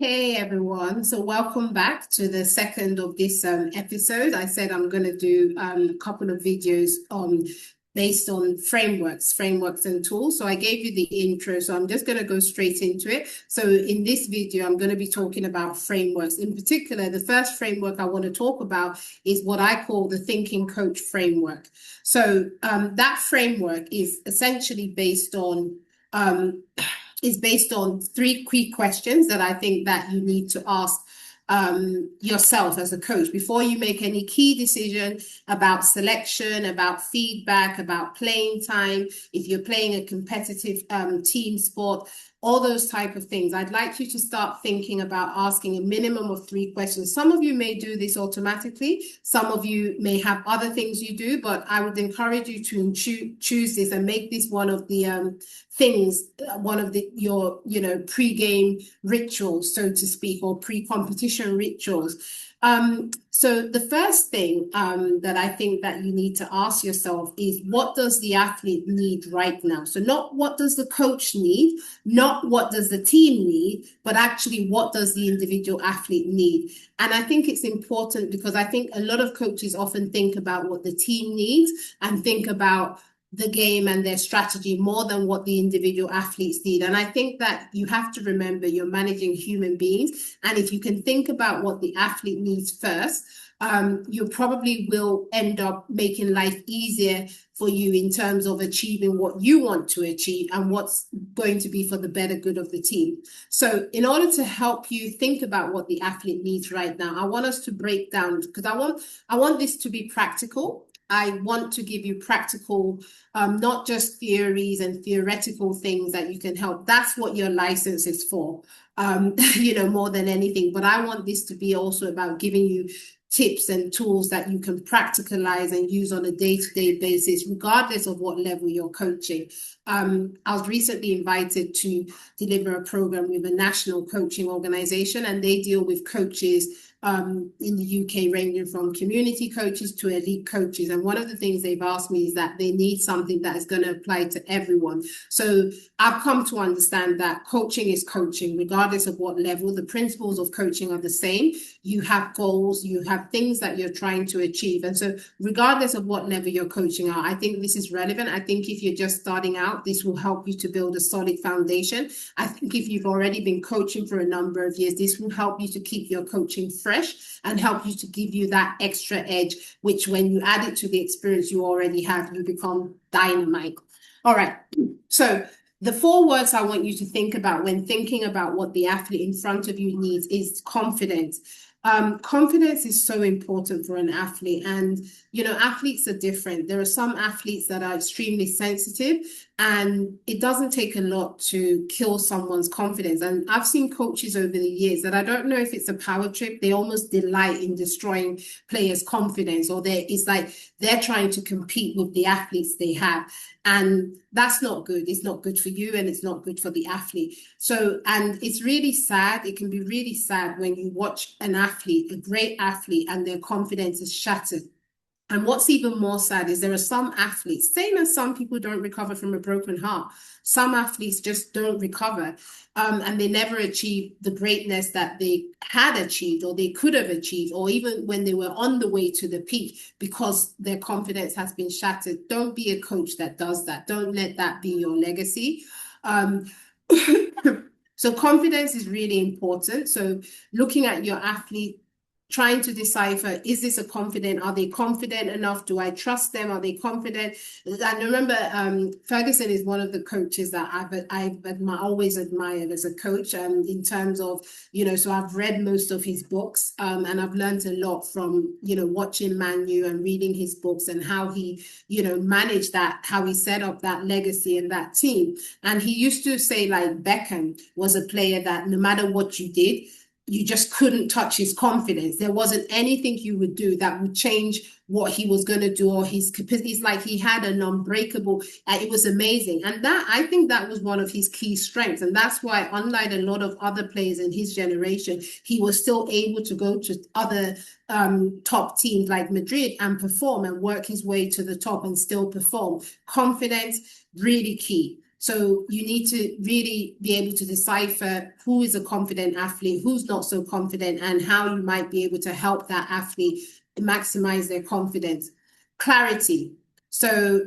Hey everyone, so welcome back to the second of this episode. I said I'm going to do a couple of videos based on frameworks and tools. So I gave you the intro, so I'm just going to go straight into it. So in this video, I'm going to be talking about frameworks. In particular, the first framework I want to talk about is what I call the thinking coach framework. So that framework is essentially based on three key questions that I think that you need to ask yourself as a coach before you make any key decision about selection, about feedback, about playing time, if you're playing a competitive team sport, all those type of things. I'd like you to start thinking about asking a minimum of three questions. Some of you may do this automatically. Some of you may have other things you do, but I would encourage you to choose this and make this one of the things, one of your pre-game rituals, so to speak, or pre-competition rituals. So the first thing that I think that you need to ask yourself is, what does the athlete need right now? So not what does the coach need, not what does the team need, but actually what does the individual athlete need? And I think it's important because I think a lot of coaches often think about what the team needs and think about the game and their strategy more than what the individual athletes need. And I think that you have to remember you're managing human beings. And if you can think about what the athlete needs first, you probably will end up making life easier for you in terms of achieving what you want to achieve and what's going to be for the better good of the team. So in order to help you think about what the athlete needs right now, I want us to break down, because I want this to be practical. I want to give you practical, not just theories and theoretical things that you can help. That's what your license is for, more than anything. But I want this to be also about giving you tips and tools that you can practicalize and use on a day-to-day basis, regardless of what level you're coaching. I was recently invited to deliver a program with a national coaching organization, and they deal with coaches in the UK, ranging from community coaches to elite coaches. And one of the things they've asked me is that they need something that is going to apply to everyone. So I've come to understand that coaching is coaching, regardless of what level. The principles of coaching are the same. You have goals, you have things that you're trying to achieve. And so regardless of what level you're coaching at, I think this is relevant. I think if you're just starting out, this will help you to build a solid foundation. I think if you've already been coaching for a number of years, this will help you to keep your coaching fresh and help you to give you that extra edge, which when you add it to the experience you already have, you become dynamite. All right. So the 4 words I want you to think about when thinking about what the athlete in front of you needs is confidence. Confidence is so important for an athlete, and athletes are different. There are some athletes that are extremely sensitive, and it doesn't take a lot to kill someone's confidence. And I've seen coaches over the years that I don't know if it's a power trip, they almost delight in destroying players' confidence, or it's like they're trying to compete with the athletes they have. And that's not good. It's not good for you, and it's not good for the athlete. So, and it's really sad. It can be really sad when you watch an athlete, a great athlete, and their confidence is shattered. And what's even more sad is there are some athletes, same as some people don't recover from a broken heart, some athletes just don't recover, and they never achieve the greatness that they had achieved or they could have achieved, or even when they were on the way to the peak, because their confidence has been shattered. Don't be a coach that does that. Don't let that be your legacy. So confidence is really important. So looking at your athlete, trying to decipher, is this are they confident enough? Do I trust them? Are they confident? And remember, Ferguson is one of the coaches that I've always admired as a coach, in terms of, so I've read most of his books, and I've learned a lot from, watching Man U and reading his books and how he, managed that, how he set up that legacy and that team. And he used to say, like, Beckham was a player that no matter what you did, you just couldn't touch his confidence. There wasn't anything you would do that would change what he was going to do, or his capacity. It's like he had an unbreakable, it was amazing. And that, I think that was one of his key strengths. And that's why, unlike a lot of other players in his generation, he was still able to go to other top teams like Madrid and perform and work his way to the top and still perform. Confidence, really key. So you need to really be able to decipher who is a confident athlete, who's not so confident, and how you might be able to help that athlete maximize their confidence. Clarity. So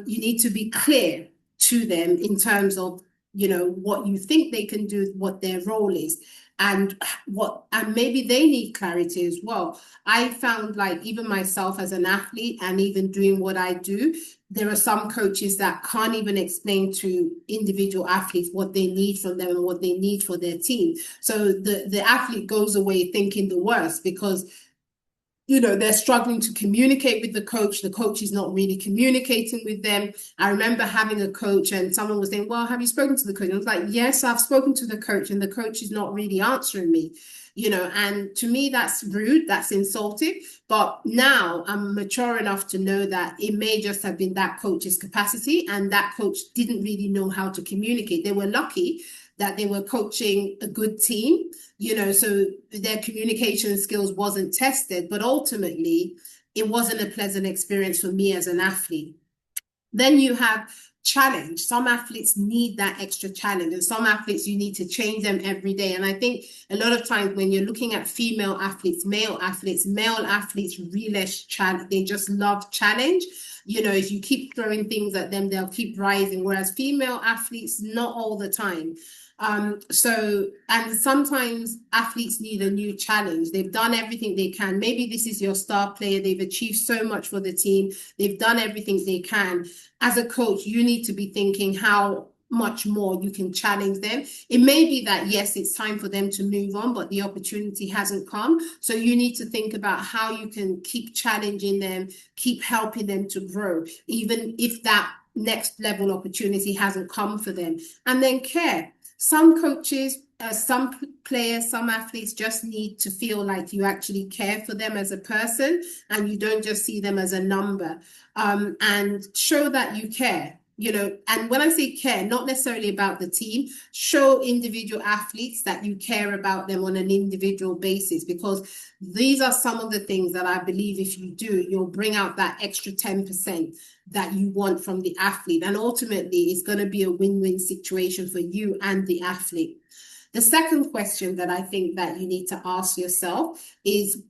you need to be clear to them in terms of, what you think they can do, what their role is, and maybe they need clarity as well. I found, like, even myself as an athlete and even doing what I do, there are some coaches that can't even explain to individual athletes what they need from them and what they need for their team. So the athlete goes away thinking the worst, because they're struggling to communicate with the coach. The coach is not really communicating with them. I remember having a coach and someone was saying, well, have you spoken to the coach? And I was like, yes, I've spoken to the coach, and the coach is not really answering me. And to me, that's rude, that's insulting. But now I'm mature enough to know that it may just have been that coach's capacity, and that coach didn't really know how to communicate. They were lucky that they were coaching a good team, so their communication skills wasn't tested, but ultimately it wasn't a pleasant experience for me as an athlete. Then you have challenge. Some athletes need that extra challenge, and some athletes, you need to change them every day. And I think a lot of times when you're looking at female athletes, male athletes relish challenge. They just love challenge. If you keep throwing things at them, they'll keep rising. Whereas female athletes, not all the time. And sometimes athletes need a new challenge. They've done everything they can. Maybe this is your star player. They've achieved so much for the team. They've done everything they can. As a coach, you need to be thinking how much more you can challenge them. It may be that, yes, it's time for them to move on, but the opportunity hasn't come. So you need to think about how you can keep challenging them, keep helping them to grow, even if that next level opportunity hasn't come for them. And then care. Some coaches, some players, some athletes just need to feel like you actually care for them as a person, and you don't just see them as a number, and show that you care. And when I say care, not necessarily about the team, show individual athletes that you care about them on an individual basis, because these are some of the things that I believe if you do, you'll bring out that extra 10% that you want from the athlete. And ultimately, it's going to be a win-win situation for you and the athlete. The second question that I think that you need to ask yourself is,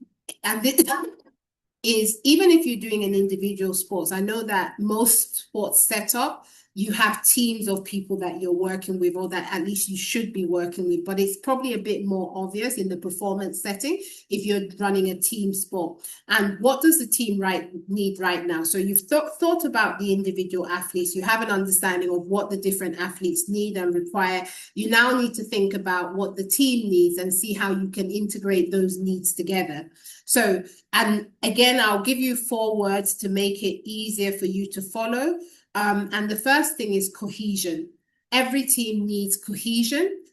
even if you're doing an individual sports, I know that most sports setup, you have teams of people that you're working with, or that at least you should be working with, but it's probably a bit more obvious in the performance setting if you're running a team sport. And what does the team need right now? So you've thought about the individual athletes, you have an understanding of what the different athletes need and require. You now need to think about what the team needs and see how you can integrate those needs together. So, and again, I'll give you 4 words to make it easier for you to follow. And the first thing is cohesion. Every team needs cohesion.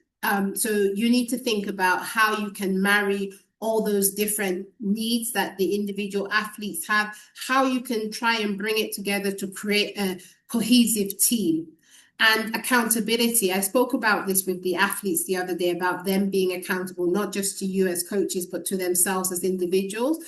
So you need to think about how you can marry all those different needs that the individual athletes have, how you can try and bring it together to create a cohesive team. And accountability. I spoke about this with the athletes the other day, about them being accountable, not just to you as coaches, but to themselves as individuals.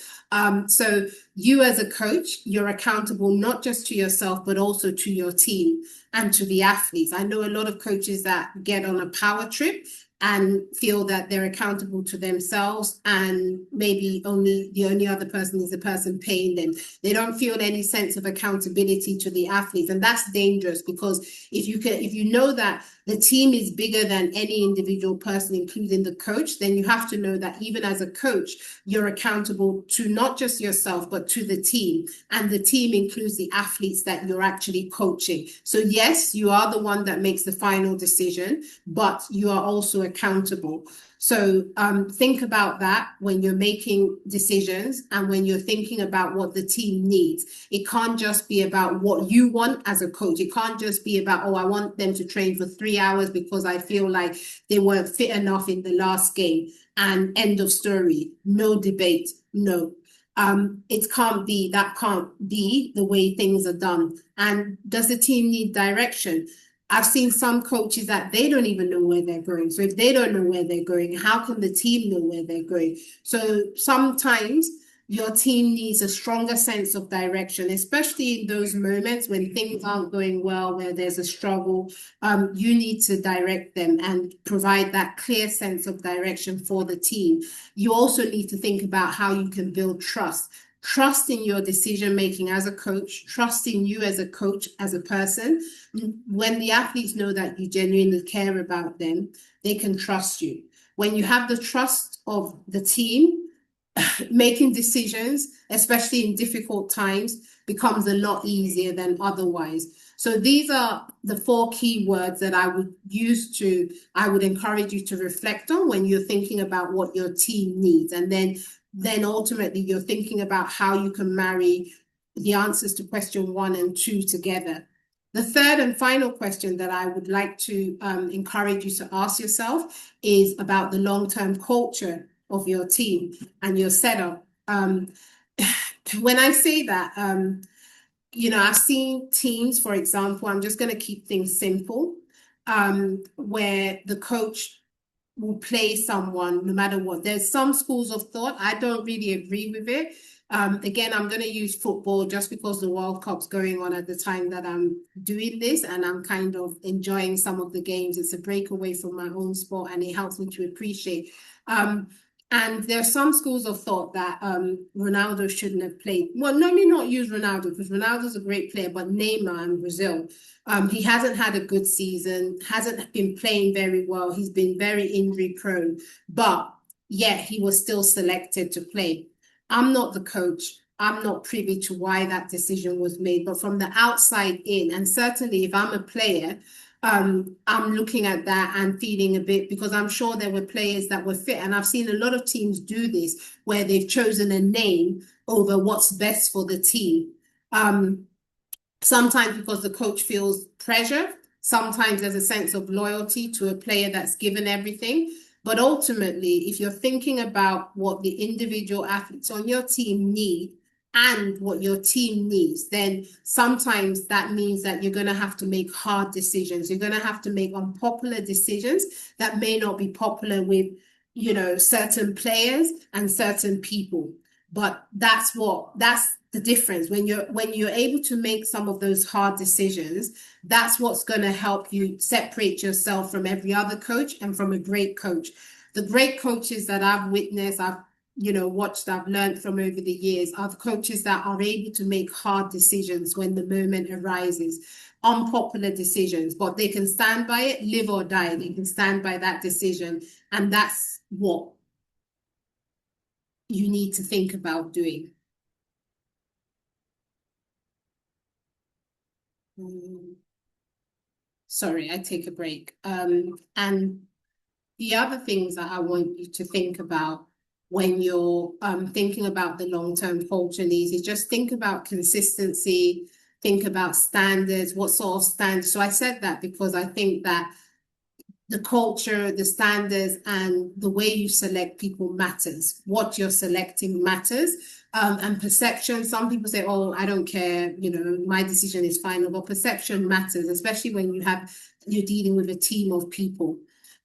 So you as a coach, you're accountable not just to yourself, but also to your team and to the athletes. I know a lot of coaches that get on a power trip and feel that they're accountable to themselves, and maybe the only other person is the person paying them. They don't feel any sense of accountability to the athletes, and that's dangerous, because if you know that the team is bigger than any individual person, including the coach, then you have to know that even as a coach, you're accountable to not just yourself, but to the team. And the team includes the athletes that you're actually coaching. So yes, you are the one that makes the final decision, but you are also accountable. So think about that when you're making decisions and when you're thinking about what the team needs. It can't just be about what you want as a coach. It can't just be about, oh, I want them to train for 3 hours because I feel like they weren't fit enough in the last game, and end of story. No debate. No. It can't be, that can't be the way things are done. And does the team need direction? I've seen some coaches that they don't even know where they're going. So if they don't know where they're going, how can the team know where they're going? So sometimes your team needs a stronger sense of direction, especially in those moments when things aren't going well, where there's a struggle. You need to direct them and provide that clear sense of direction for the team. You also need to think about how you can build trust. Trust in your decision making as a coach, trust in you as a coach, as a person. When the athletes know that you genuinely care about them, they can trust you. When you have the trust of the team, making decisions, especially in difficult times, becomes a lot easier than otherwise. So these are the 4 key words that I would encourage you to reflect on when you're thinking about what your team needs. And then ultimately you're thinking about how you can marry the answers to question 1 and 2 together. The third and final question that I would like to encourage you to ask yourself is about the long-term culture of your team and your setup. When I say that, I've seen teams, for example, I'm just going to keep things simple, where the coach will play someone no matter what. There's some schools of thought. I don't really agree with it. Again, I'm going to use football just because the World Cup's going on at the time that I'm doing this, and I'm kind of enjoying some of the games. It's a breakaway from my own sport, and it helps me to appreciate. And there are some schools of thought that Ronaldo shouldn't have played. Well, let me not use Ronaldo, because Ronaldo's a great player, but Neymar in Brazil, he hasn't had a good season, hasn't been playing very well. He's been very injury prone, but yet he was still selected to play. I'm not the coach. I'm not privy to why that decision was made, but from the outside in, and certainly if I'm a player, I'm looking at that and feeling a bit, because I'm sure there were players that were fit. And I've seen a lot of teams do this where they've chosen a name over what's best for the team. Sometimes because the coach feels pressure, sometimes there's a sense of loyalty to a player that's given everything. But ultimately, if you're thinking about what the individual athletes on your team need and what your team needs, then sometimes that means that you're going to have to make hard decisions. You're going to have to make unpopular decisions that may not be popular with, certain players and certain people. But that's the difference. When you're able to make some of those hard decisions, that's what's going to help you separate yourself from every other coach and from a great coach. The great coaches that I've witnessed, I've watched, I've learned from over the years, are the coaches that are able to make hard decisions when the moment arises, unpopular decisions, but they can stand by it, live or die. They can stand by that decision, and that's what you need to think about doing. Sorry, I take a break. And the other things that I want you to think about when you're thinking about the long-term culture needs is just think about consistency, think about standards, what sort of standards. So I said that because I think that the culture, the standards, and the way you select people matters. What you're selecting matters. And perception, some people say, oh, I don't care, my decision is final, but perception matters, especially when you're dealing with a team of people.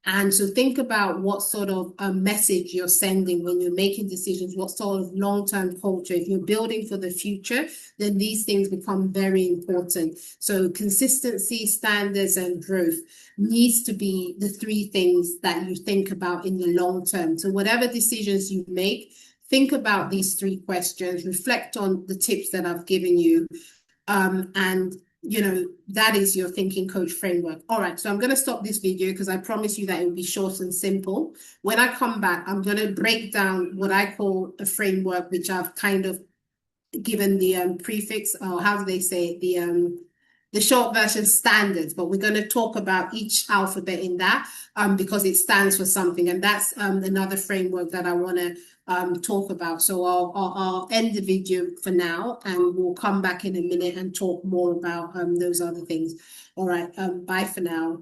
And so think about what sort of message you're sending when you're making decisions, what sort of long-term culture. If you're building for the future, then these things become very important. So consistency, standards, and growth needs to be the 3 things that you think about in the long term. So whatever decisions you make, think about these 3 questions, reflect on the tips that I've given you, and that is your thinking coach framework. All right, so I'm going to stop this video because I promise you that it will be short and simple. When I come back, I'm going to break down what I call a framework, which I've kind of given the prefix, or how do they say it? The short version, standards, but we're going to talk about each alphabet in that because it stands for something, and that's another framework that I want to talk about. So I'll end the video for now, and we'll come back in a minute and talk more about those other things. All right, bye for now.